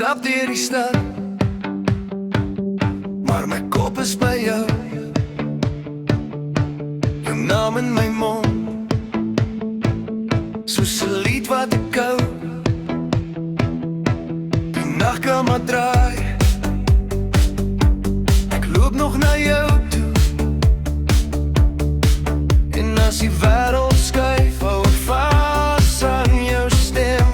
stap deur die stad, maar my kop is by jou. Jou naam in my mond, soos 'n lied wat ek hou. Die nag kan maar draai, ek loop nog na jou toe. En as die wêreld skuif, hou ek vas aan jou stem.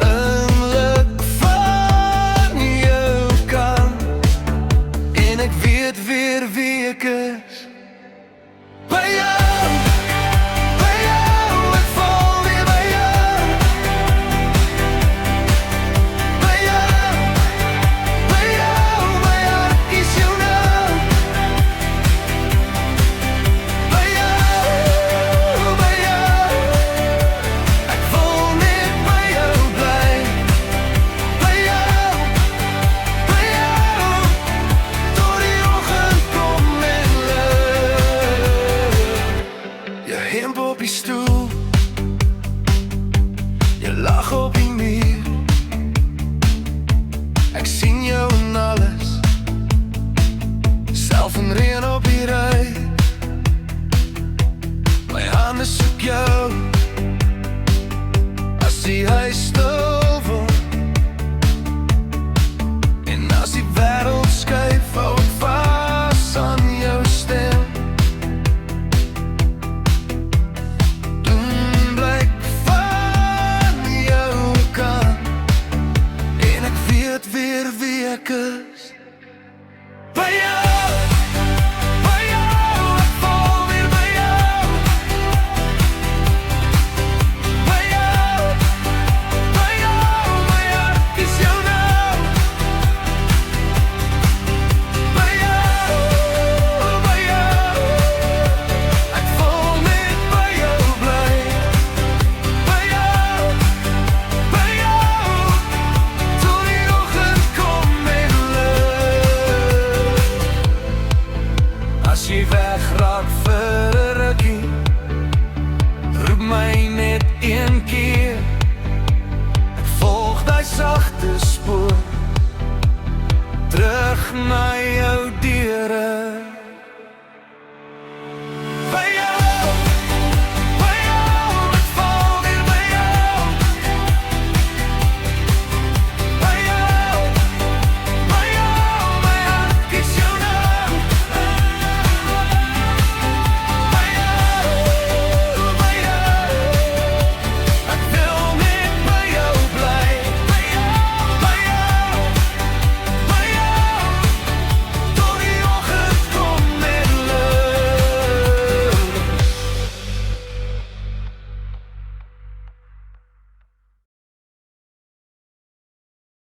Inlik van jou kant, en ek weet weer wie ek is. By jou, by jou, ek val weer by jou. By jou, by jou, my hart kies jou nou. By jou, ek wil net by jou bly. By jou, tot die oggend kom en lig. Jou hemp op die stoel, jy lag op die muur. Ek sien jou in alles, self in reën op die ry. My hande soek jou, as die huis stil word. En as die wêreld skuif, hou ek vas aan jou stem. Doen blyk van jou kant, en ek weet weer wie ek is. By jou, by jou, ek val weer by jou. By jou, my hart kies jou nou. By jou, ek wil net by jou bly. By jou, tot die oggend kom en lig. As jy wegraak vir 'n rukkie, roep my net een keer. Ek volg daai sagte spoor, terug na jou